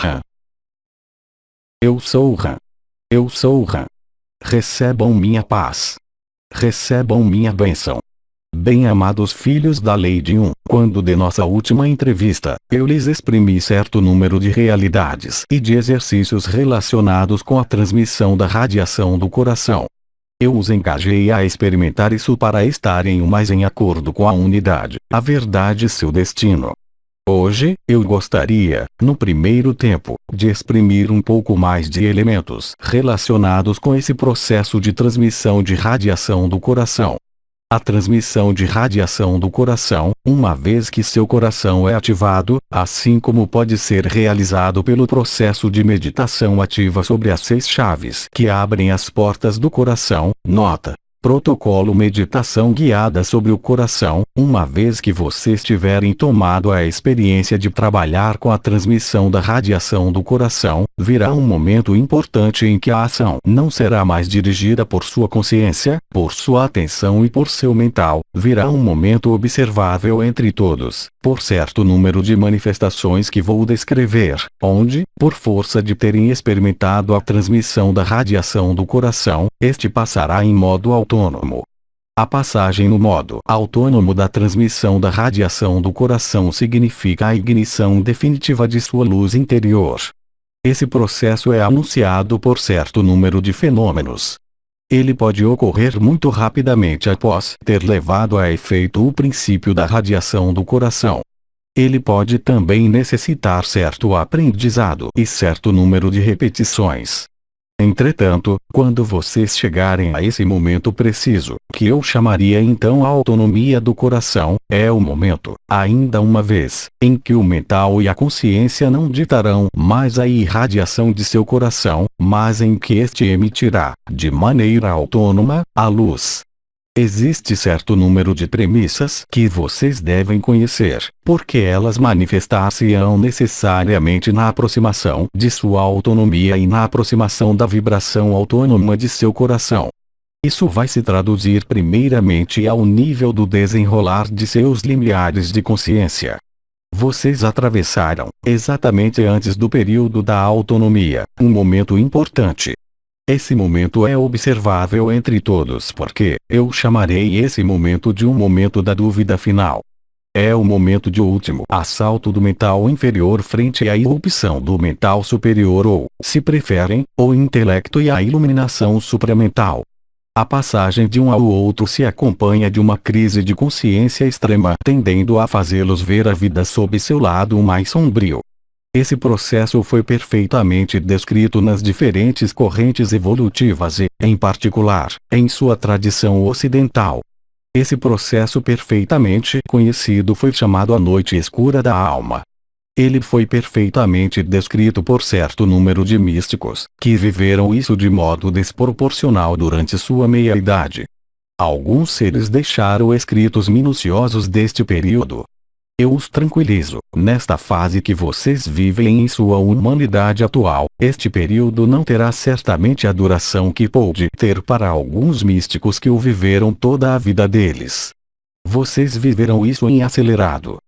Ram. Eu sou Ram. Eu sou Ram. Recebam minha paz. Recebam minha bênção. Bem-amados filhos da Lei de Um, quando de nossa última entrevista, eu lhes exprimi certo número de realidades e de exercícios relacionados com a transmissão da radiação do coração. Eu os engajei a experimentar isso para estarem mais em acordo com a unidade, a verdade e seu destino. Hoje, eu gostaria, no primeiro tempo, de exprimir um pouco mais de elementos relacionados com esse processo de transmissão de radiação do coração. A transmissão de radiação do coração, uma vez que seu coração é ativado, assim como pode ser realizado pelo processo de meditação ativa sobre as 6 chaves que abrem as portas do coração, nota. Protocolo Meditação Guiada sobre o Coração, uma vez que vocês tiverem tomado a experiência de trabalhar com a transmissão da radiação do coração, virá um momento importante em que a ação não será mais dirigida por sua consciência, por sua atenção e por seu mental, virá um momento observável entre todos, por certo número de manifestações que vou descrever, onde, por força de terem experimentado a transmissão da radiação do coração, este passará em modo autônomo. A passagem no modo autônomo da transmissão da radiação do coração significa a ignição definitiva de sua luz interior. Esse processo é anunciado por certo número de fenômenos. Ele pode ocorrer muito rapidamente após ter levado a efeito o princípio da radiação do coração. Ele pode também necessitar certo aprendizado e certo número de repetições. Entretanto, quando vocês chegarem a esse momento preciso, que eu chamaria então a autonomia do coração, é o momento, ainda uma vez, em que o mental e a consciência não ditarão mais a irradiação de seu coração, mas em que este emitirá, de maneira autônoma, a luz. Existe certo número de premissas que vocês devem conhecer, porque elas manifestar-se-ão necessariamente na aproximação de sua autonomia e na aproximação da vibração autônoma de seu coração. Isso vai se traduzir primeiramente ao nível do desenrolar de seus limiares de consciência. Vocês atravessaram, exatamente antes do período da autonomia, um momento importante. Esse momento é observável entre todos porque eu chamarei esse momento de um momento da dúvida final. É o momento de último assalto do mental inferior frente à irrupção do mental superior ou, se preferem, o intelecto e a iluminação supramental. A passagem de um ao outro se acompanha de uma crise de consciência extrema tendendo a fazê-los ver a vida sob seu lado mais sombrio. Esse processo foi perfeitamente descrito nas diferentes correntes evolutivas e, em particular, em sua tradição ocidental. Esse processo perfeitamente conhecido foi chamado a noite escura da alma. Ele foi perfeitamente descrito por certo número de místicos, que viveram isso de modo desproporcional durante sua meia-idade. Alguns seres deixaram escritos minuciosos deste período. Eu os tranquilizo, nesta fase que vocês vivem em sua humanidade atual, este período não terá certamente a duração que pôde ter para alguns místicos que o viveram toda a vida deles. Vocês viverão isso em acelerado.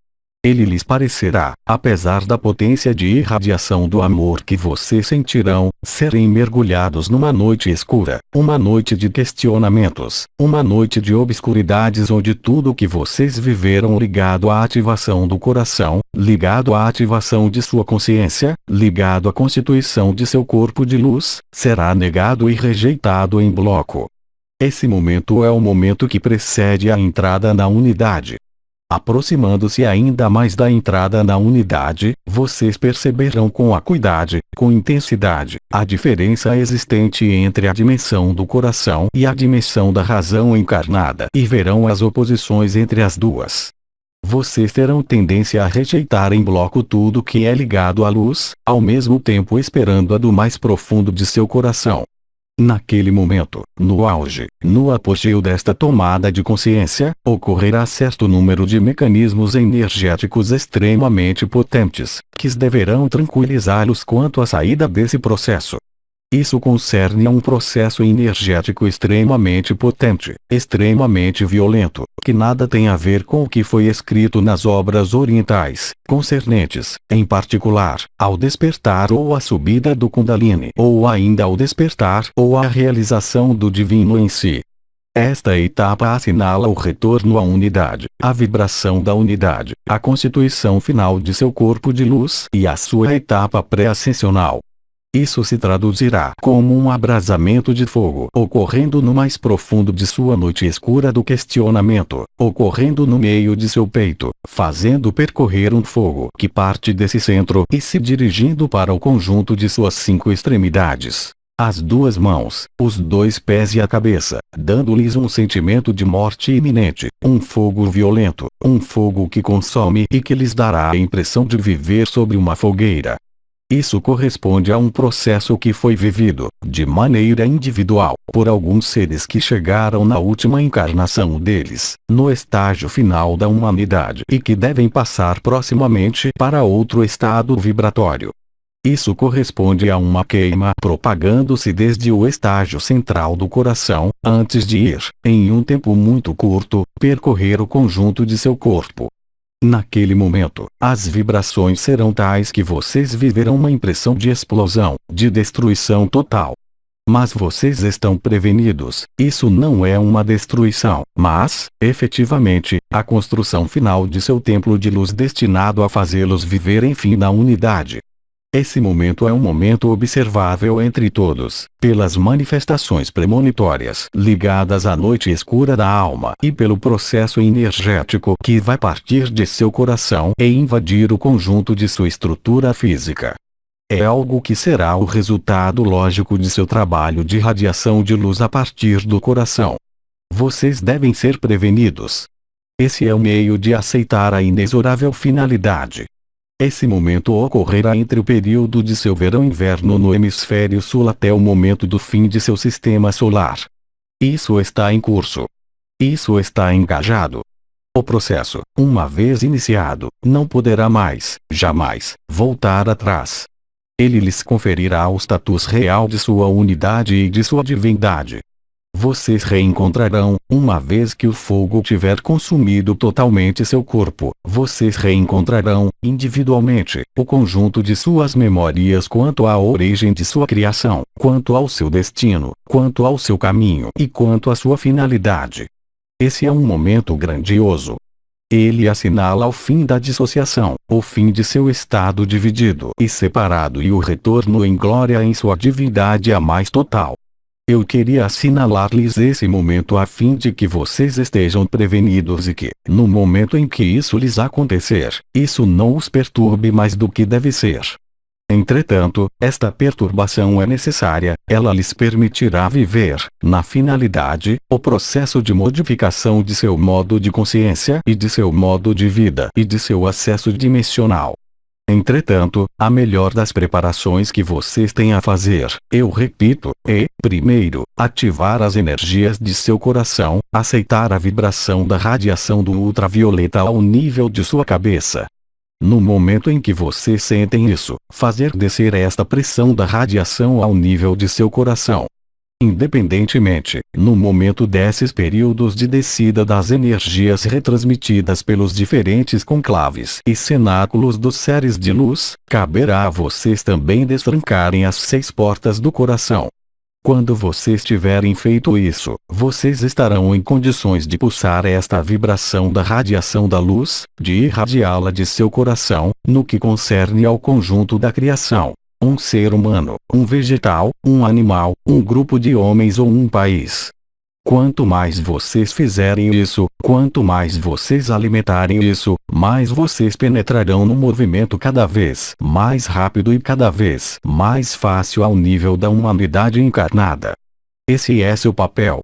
Ele lhes parecerá, apesar da potência de irradiação do amor que vocês sentirão, serem mergulhados numa noite escura, uma noite de questionamentos, uma noite de obscuridades onde tudo o que vocês viveram ligado à ativação do coração, ligado à ativação de sua consciência, ligado à constituição de seu corpo de luz, será negado e rejeitado em bloco. Esse momento é o momento que precede a entrada na unidade. Aproximando-se ainda mais da entrada na unidade, vocês perceberão com acuidade, com intensidade, a diferença existente entre a dimensão do coração e a dimensão da razão encarnada e verão as oposições entre as duas. Vocês terão tendência a rejeitar em bloco tudo que é ligado à luz, ao mesmo tempo esperando a do mais profundo de seu coração. Naquele momento, no auge, no apogeu desta tomada de consciência, ocorrerá certo número de mecanismos energéticos extremamente potentes, que deverão tranquilizá-los quanto à saída desse processo. Isso concerne a um processo energético extremamente potente, extremamente violento, que nada tem a ver com o que foi escrito nas obras orientais, concernentes, em particular, ao despertar ou à subida do Kundalini, ou ainda ao despertar ou à realização do divino em si. Esta etapa assinala o retorno à unidade, a vibração da unidade, a constituição final de seu corpo de luz e a sua etapa pré-ascensional. Isso se traduzirá como um abrasamento de fogo ocorrendo no mais profundo de sua noite escura do questionamento, ocorrendo no meio de seu peito, fazendo percorrer um fogo que parte desse centro e se dirigindo para o conjunto de suas 5 extremidades. As 2 mãos, os 2 pés e a cabeça, dando-lhes um sentimento de morte iminente, um fogo violento, um fogo que consome e que lhes dará a impressão de viver sobre uma fogueira. Isso corresponde a um processo que foi vivido, de maneira individual, por alguns seres que chegaram na última encarnação deles, no estágio final da humanidade e que devem passar proximamente para outro estado vibratório. Isso corresponde a uma queima propagando-se desde o estágio central do coração, antes de ir, em um tempo muito curto, percorrer o conjunto de seu corpo. Naquele momento, as vibrações serão tais que vocês viverão uma impressão de explosão, de destruição total. Mas vocês estão prevenidos, isso não é uma destruição, mas, efetivamente, a construção final de seu templo de luz destinado a fazê-los viver enfim na unidade. Esse momento é um momento observável entre todos, pelas manifestações premonitórias ligadas à noite escura da alma e pelo processo energético que vai partir de seu coração e invadir o conjunto de sua estrutura física. É algo que será o resultado lógico de seu trabalho de radiação de luz a partir do coração. Vocês devem ser prevenidos. Esse é o meio de aceitar a inexorável finalidade. Esse momento ocorrerá entre o período de seu verão-inverno no hemisfério sul até o momento do fim de seu sistema solar. Isso está em curso. Isso está engajado. O processo, uma vez iniciado, não poderá mais, jamais, voltar atrás. Ele lhes conferirá o status real de sua unidade e de sua divindade. Vocês reencontrarão, uma vez que o fogo tiver consumido totalmente seu corpo, vocês reencontrarão, individualmente, o conjunto de suas memórias quanto à origem de sua criação, quanto ao seu destino, quanto ao seu caminho e quanto à sua finalidade. Esse é um momento grandioso. Ele assinala o fim da dissociação, o fim de seu estado dividido e separado e o retorno em glória em sua divindade a mais total. Eu queria assinalar-lhes esse momento a fim de que vocês estejam prevenidos e que, no momento em que isso lhes acontecer, isso não os perturbe mais do que deve ser. Entretanto, esta perturbação é necessária, ela lhes permitirá viver, na finalidade, o processo de modificação de seu modo de consciência e de seu modo de vida e de seu acesso dimensional. Entretanto, a melhor das preparações que vocês têm a fazer, eu repito, é, primeiro, ativar as energias de seu coração, aceitar a vibração da radiação do ultravioleta ao nível de sua cabeça. No momento em que vocês sentem isso, fazer descer esta pressão da radiação ao nível de seu coração. Independentemente, no momento desses períodos de descida das energias retransmitidas pelos diferentes conclaves e cenáculos dos seres de luz, caberá a vocês também destrancarem as 6 portas do coração. Quando vocês tiverem feito isso, vocês estarão em condições de pulsar esta vibração da radiação da luz, de irradiá-la de seu coração, no que concerne ao conjunto da criação. Um ser humano, um vegetal, um animal, um grupo de homens ou um país. Quanto mais vocês fizerem isso, quanto mais vocês alimentarem isso, mais vocês penetrarão no movimento cada vez mais rápido e cada vez mais fácil ao nível da humanidade encarnada. Esse é seu papel.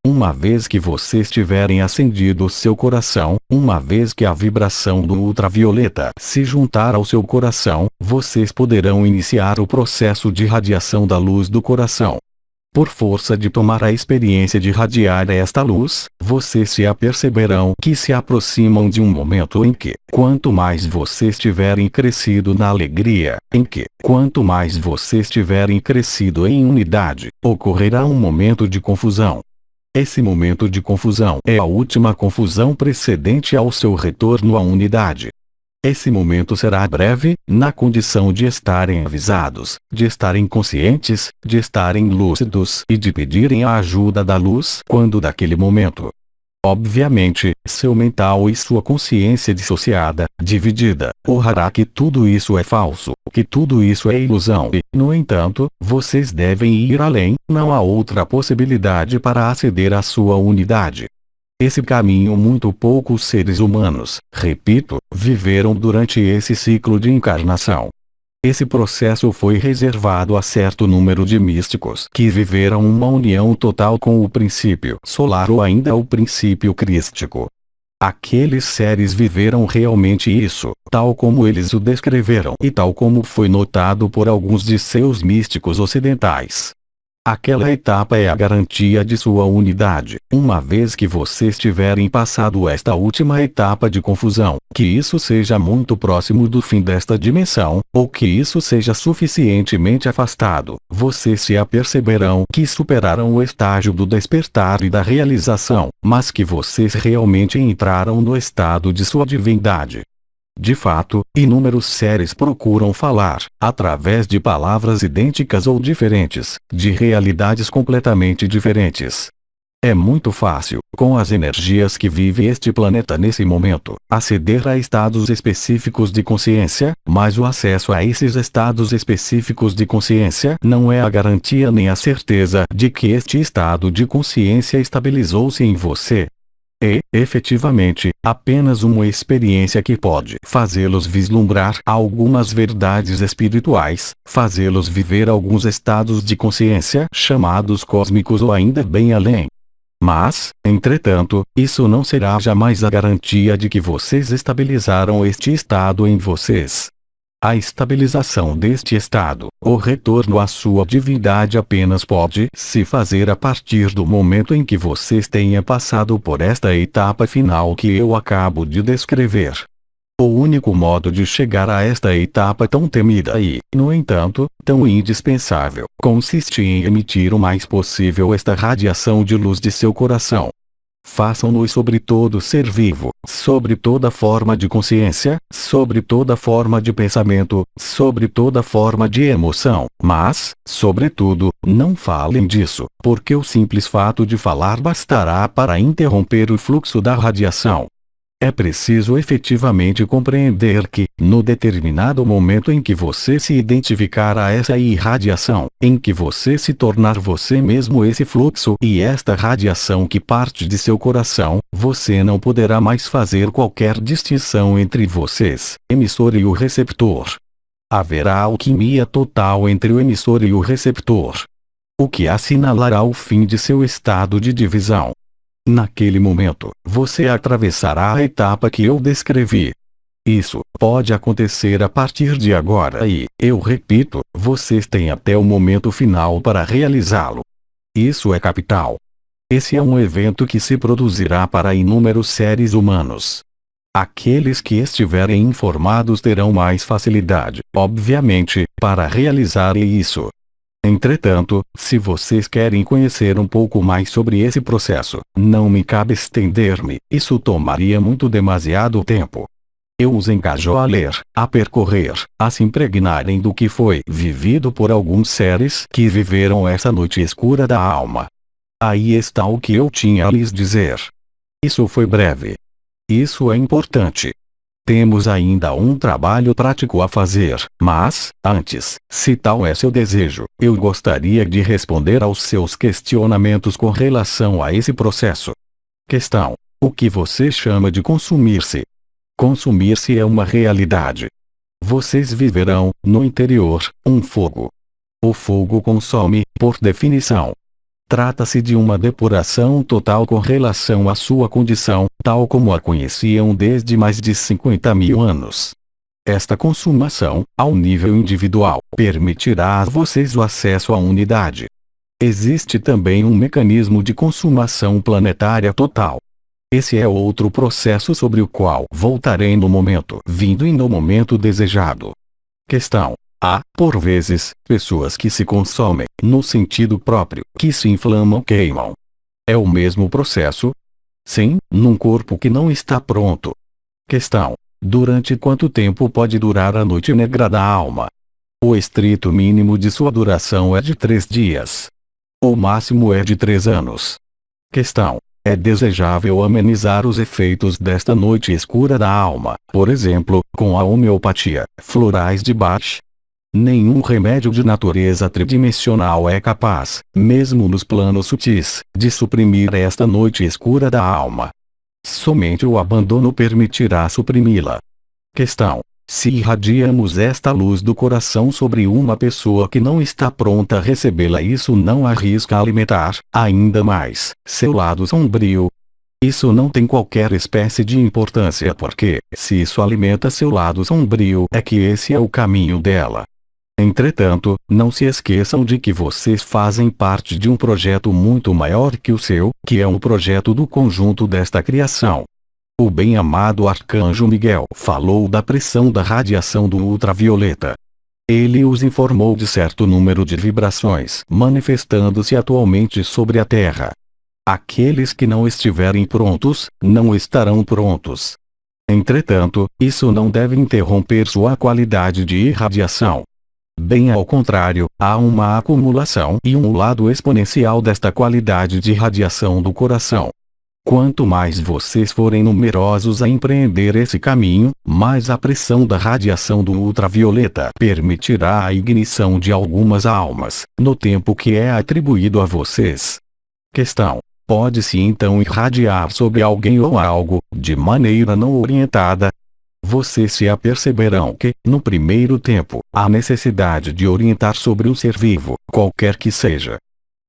Uma vez que vocês tiverem acendido seu coração, uma vez que a vibração do ultravioleta se juntar ao seu coração, vocês poderão iniciar o processo de radiação da luz do coração. Por força de tomar a experiência de irradiar esta luz, vocês se aperceberão que se aproximam de um momento em que, quanto mais vocês tiverem crescido na alegria, em que, quanto mais vocês tiverem crescido em unidade, ocorrerá um momento de confusão. Esse momento de confusão é a última confusão precedente ao seu retorno à unidade. Esse momento será breve, na condição de estarem avisados, de estarem conscientes, de estarem lúcidos e de pedirem a ajuda da luz quando daquele momento. Obviamente, seu mental e sua consciência dissociada, dividida, orará que tudo isso é falso, que tudo isso é ilusão e, no entanto, vocês devem ir além, não há outra possibilidade para aceder à sua unidade. Esse caminho muito poucos seres humanos, repito, viveram durante esse ciclo de encarnação. Esse processo foi reservado a certo número de místicos que viveram uma união total com o princípio solar ou ainda o princípio crístico. Aqueles seres viveram realmente isso, tal como eles o descreveram e tal como foi notado por alguns de seus místicos ocidentais. Aquela etapa é a garantia de sua unidade. Uma vez que vocês tiverem passado esta última etapa de confusão, que isso seja muito próximo do fim desta dimensão, ou que isso seja suficientemente afastado, vocês se aperceberão que superaram o estágio do despertar e da realização, mas que vocês realmente entraram no estado de sua divindade. De fato, inúmeros seres procuram falar, através de palavras idênticas ou diferentes, de realidades completamente diferentes. É muito fácil, com as energias que vive este planeta nesse momento, aceder a estados específicos de consciência, mas o acesso a esses estados específicos de consciência não é a garantia nem a certeza de que este estado de consciência estabilizou-se em você. É, efetivamente, apenas uma experiência que pode fazê-los vislumbrar algumas verdades espirituais, fazê-los viver alguns estados de consciência chamados cósmicos ou ainda bem além. Mas, entretanto, isso não será jamais a garantia de que vocês estabilizaram este estado em vocês. A estabilização deste estado, o retorno à sua divindade apenas pode se fazer a partir do momento em que vocês tenham passado por esta etapa final que eu acabo de descrever. O único modo de chegar a esta etapa tão temida e, no entanto, tão indispensável, consiste em emitir o mais possível esta radiação de luz de seu coração. Façam-no sobre todo ser vivo, sobre toda forma de consciência, sobre toda forma de pensamento, sobre toda forma de emoção, mas, sobretudo, não falem disso, porque o simples fato de falar bastará para interromper o fluxo da radiação. É preciso efetivamente compreender que, no determinado momento em que você se identificar a essa irradiação, em que você se tornar você mesmo esse fluxo e esta radiação que parte de seu coração, você não poderá mais fazer qualquer distinção entre vocês, emissor e o receptor. Haverá alquimia total entre o emissor e o receptor, o que assinalará o fim de seu estado de divisão. Naquele momento, você atravessará a etapa que eu descrevi. Isso pode acontecer a partir de agora e, eu repito, vocês têm até o momento final para realizá-lo. Isso é capital. Esse é um evento que se produzirá para inúmeros seres humanos. Aqueles que estiverem informados terão mais facilidade, obviamente, para realizarem isso. Entretanto, se vocês querem conhecer um pouco mais sobre esse processo, não me cabe estender-me, isso tomaria demasiado tempo. Eu os encorajo a ler, a percorrer, a se impregnarem do que foi vivido por alguns seres que viveram essa noite escura da alma. Aí está o que eu tinha a lhes dizer. Isso foi breve. Isso é importante. Temos ainda um trabalho prático a fazer, mas, antes, se tal é seu desejo, eu gostaria de responder aos seus questionamentos com relação a esse processo. Questão: o que você chama de consumir-se? Consumir-se é uma realidade. Vocês viverão, no interior, um fogo. O fogo consome, por definição. Trata-se de uma depuração total com relação à sua condição, tal como a conheciam desde mais de 50.000 anos. Esta consumação, ao nível individual, permitirá a vocês o acesso à unidade. Existe também um mecanismo de consumação planetária total. Esse é outro processo sobre o qual voltarei no momento vindo e no momento desejado. Questão: há, por vezes, pessoas que se consomem, no sentido próprio, que se inflamam, queimam. É o mesmo processo? Sim, num corpo que não está pronto. Questão: durante quanto tempo pode durar a noite negra da alma? O estrito mínimo de sua duração é de 3 dias. O máximo é de 3 anos. Questão: é desejável amenizar os efeitos desta noite escura da alma, por exemplo, com a homeopatia, florais de Bach? Nenhum remédio de natureza tridimensional é capaz, mesmo nos planos sutis, de suprimir esta noite escura da alma. Somente o abandono permitirá suprimi-la. Questão: se irradiamos esta luz do coração sobre uma pessoa que não está pronta a recebê-la, isso não arrisca alimentar, ainda mais, seu lado sombrio? Isso não tem qualquer espécie de importância porque, se isso alimenta seu lado sombrio, é que esse é o caminho dela. Entretanto, não se esqueçam de que vocês fazem parte de um projeto muito maior que o seu, que é um projeto do conjunto desta criação. O bem-amado Arcanjo Miguel falou da pressão da radiação do ultravioleta. Ele os informou de certo número de vibrações manifestando-se atualmente sobre a Terra. Aqueles que não estiverem prontos, não estarão prontos. Entretanto, isso não deve interromper sua qualidade de irradiação. Bem ao contrário, há uma acumulação e um lado exponencial desta qualidade de radiação do coração. Quanto mais vocês forem numerosos a empreender esse caminho, mais a pressão da radiação do ultravioleta permitirá a ignição de algumas almas, no tempo que é atribuído a vocês. Questão: pode-se então irradiar sobre alguém ou algo, de maneira não orientada? Vocês se aperceberão que, no primeiro tempo, há necessidade de orientar sobre um ser vivo, qualquer que seja.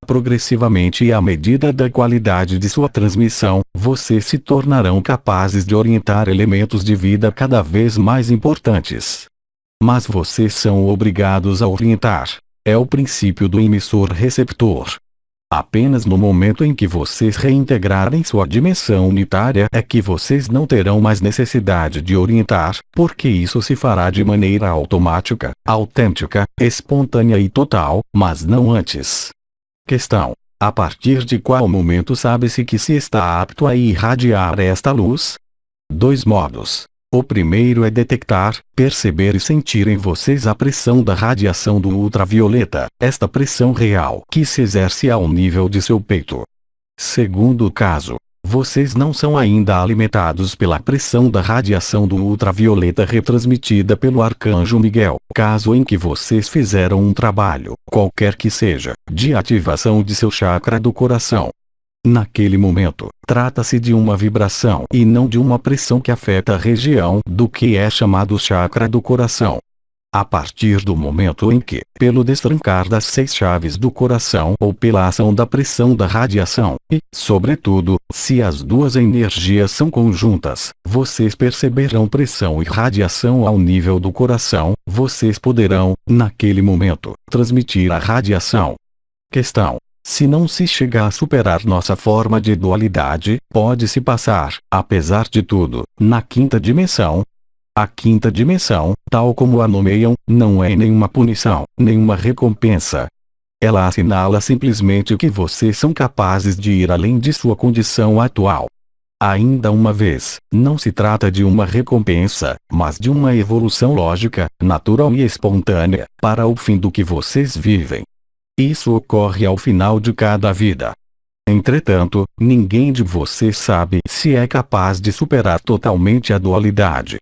Progressivamente e à medida da qualidade de sua transmissão, vocês se tornarão capazes de orientar elementos de vida cada vez mais importantes. Mas vocês são obrigados a orientar. É o princípio do emissor-receptor. Apenas no momento em que vocês reintegrarem sua dimensão unitária é que vocês não terão mais necessidade de orientar, porque isso se fará de maneira automática, autêntica, espontânea e total, mas não antes. Questão: a partir de qual momento sabe-se que se está apto a irradiar esta luz? 2 modos. O primeiro é detectar, perceber e sentir em vocês a pressão da radiação do ultravioleta, esta pressão real que se exerce ao nível de seu peito. Segundo caso, vocês não são ainda alimentados pela pressão da radiação do ultravioleta retransmitida pelo Arcanjo Miguel, caso em que vocês fizeram um trabalho, qualquer que seja, de ativação de seu chakra do coração. Naquele momento, trata-se de uma vibração e não de uma pressão que afeta a região do que é chamado chakra do coração. A partir do momento em que, pelo destrancar das 6 chaves do coração ou pela ação da pressão da radiação, e, sobretudo, se as duas energias são conjuntas, vocês perceberão pressão e radiação ao nível do coração, vocês poderão, naquele momento, transmitir a radiação. Questão: se não se chega a superar nossa forma de dualidade, pode-se passar, apesar de tudo, na 5ª dimensão? A 5ª dimensão, tal como a nomeiam, não é nenhuma punição, nenhuma recompensa. Ela assinala simplesmente que vocês são capazes de ir além de sua condição atual. Ainda uma vez, não se trata de uma recompensa, mas de uma evolução lógica, natural e espontânea, para o fim do que vocês vivem. Isso ocorre ao final de cada vida. Entretanto, ninguém de vocês sabe se é capaz de superar totalmente a dualidade.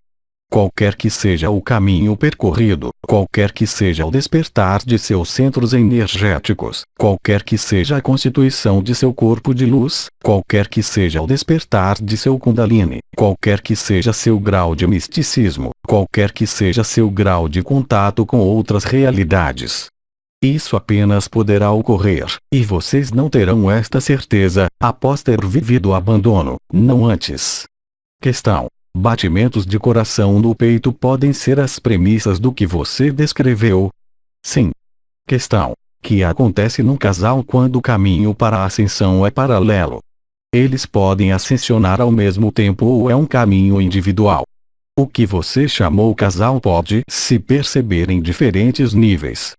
Qualquer que seja o caminho percorrido, qualquer que seja o despertar de seus centros energéticos, qualquer que seja a constituição de seu corpo de luz, qualquer que seja o despertar de seu Kundalini, qualquer que seja seu grau de misticismo, qualquer que seja seu grau de contato com outras realidades, isso apenas poderá ocorrer, e vocês não terão esta certeza, após ter vivido o abandono, não antes. Questão: batimentos de coração no peito podem ser as premissas do que você descreveu? Sim. Questão: que acontece num casal quando o caminho para a ascensão é paralelo. Eles podem ascensionar ao mesmo tempo ou é um caminho individual. O que você chamou casal pode se perceber em diferentes níveis.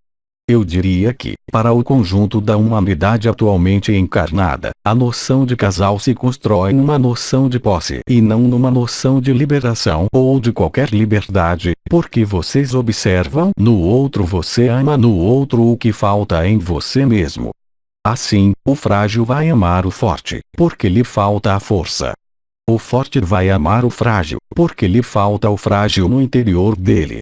Eu diria que, para o conjunto da humanidade atualmente encarnada, a noção de casal se constrói numa noção de posse e não numa noção de liberação ou de qualquer liberdade, porque vocês observam no outro, você ama no outro o que falta em você mesmo. Assim, o frágil vai amar o forte, porque lhe falta a força. O forte vai amar o frágil, porque lhe falta o frágil no interior dele.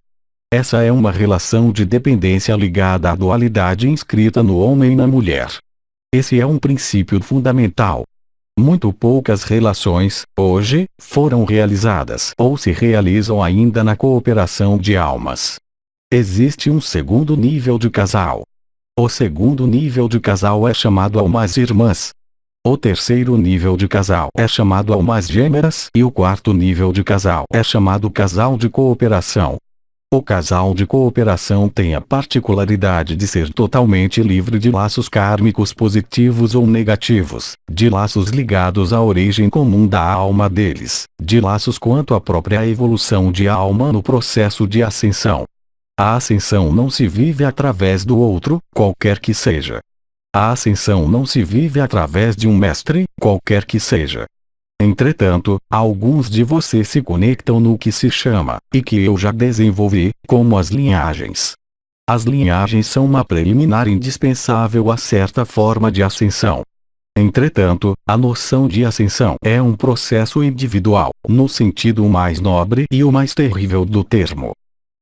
Essa é uma relação de dependência ligada à dualidade inscrita no homem e na mulher. Esse é um princípio fundamental. Muito poucas relações, hoje, foram realizadas ou se realizam ainda na cooperação de almas. Existe um segundo nível de casal. O segundo nível de casal é chamado almas irmãs. O terceiro nível de casal é chamado almas gêmeas e o quarto nível de casal é chamado casal de cooperação. O casal de cooperação tem a particularidade de ser totalmente livre de laços kármicos positivos ou negativos, de laços ligados à origem comum da alma deles, de laços quanto à própria evolução de alma no processo de ascensão. A ascensão não se vive através do outro, qualquer que seja. A ascensão não se vive através de um mestre, qualquer que seja. Entretanto, alguns de vocês se conectam no que se chama, e que eu já desenvolvi, como as linhagens. As linhagens são uma preliminar indispensável a certa forma de ascensão. Entretanto, a noção de ascensão é um processo individual, no sentido mais nobre e o mais terrível do termo.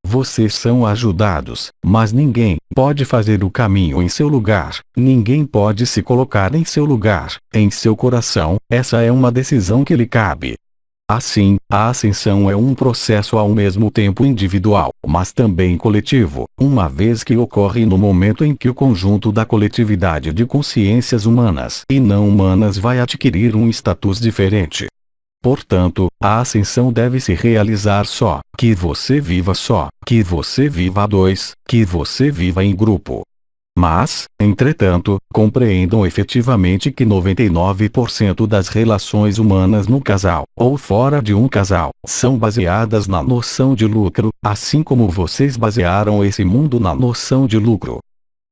Vocês são ajudados, mas ninguém pode fazer o caminho em seu lugar, ninguém pode se colocar em seu lugar, em seu coração, essa é uma decisão que lhe cabe. Assim, a ascensão é um processo ao mesmo tempo individual, mas também coletivo, uma vez que ocorre no momento em que o conjunto da coletividade de consciências humanas e não humanas vai adquirir um status diferente. Portanto, a ascensão deve se realizar só, que você viva só, que você viva a dois, que você viva em grupo. Mas, entretanto, compreendam efetivamente que 99% das relações humanas no casal, ou fora de um casal, são baseadas na noção de lucro, assim como vocês basearam esse mundo na noção de lucro.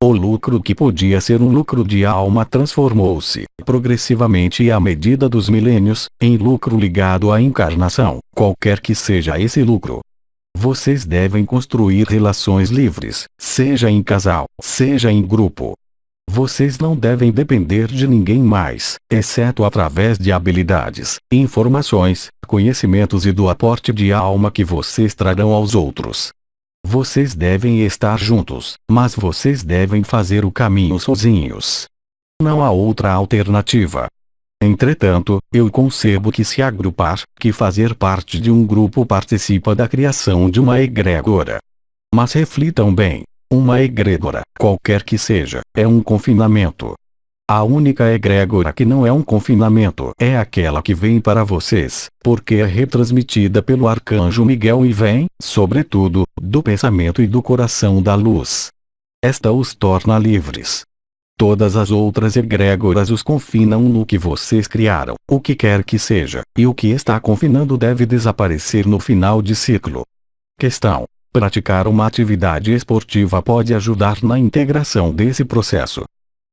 O lucro que podia ser um lucro de alma transformou-se, progressivamente e à medida dos milênios, em lucro ligado à encarnação, qualquer que seja esse lucro. Vocês devem construir relações livres, seja em casal, seja em grupo. Vocês não devem depender de ninguém mais, exceto através de habilidades, informações, conhecimentos e do aporte de alma que vocês trarão aos outros. Vocês devem estar juntos, mas vocês devem fazer o caminho sozinhos. Não há outra alternativa. Entretanto, eu concebo que se agrupar, que fazer parte de um grupo participa da criação de uma egrégora. Mas reflitam bem, uma egrégora, qualquer que seja, é um confinamento. A única egrégora que não é um confinamento é aquela que vem para vocês, porque é retransmitida pelo Arcanjo Miguel e vem, sobretudo, do pensamento e do coração da luz. Esta os torna livres. Todas as outras egrégoras os confinam no que vocês criaram, o que quer que seja, e o que está confinando deve desaparecer no final de ciclo. Questão: praticar uma atividade esportiva pode ajudar na integração desse processo.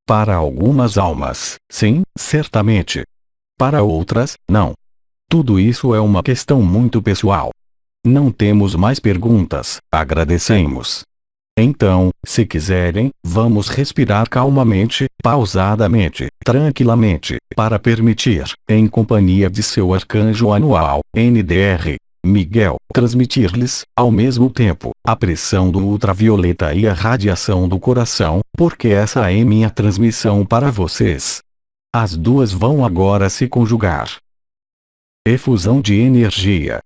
Para algumas almas, sim, certamente. Para outras, não. Tudo isso é uma questão muito pessoal. Não temos mais perguntas, agradecemos. Então, se quiserem, vamos respirar calmamente, pausadamente, tranquilamente, para permitir, em companhia de seu arcanjo anual, NDR, Miguel, transmitir-lhes, ao mesmo tempo, a pressão do ultravioleta e a radiação do coração, porque essa é minha transmissão para vocês. As duas vão agora se conjugar. Efusão de energia.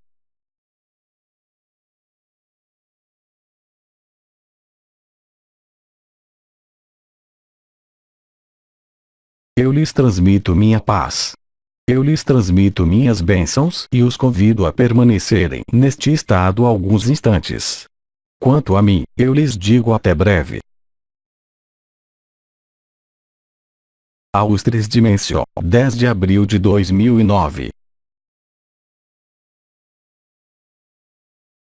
Eu lhes transmito minha paz. Eu lhes transmito minhas bênçãos e os convido a permanecerem neste estado alguns instantes. Quanto a mim, eu lhes digo até breve. Aos 3 Dimensão, 10 de abril de 2009.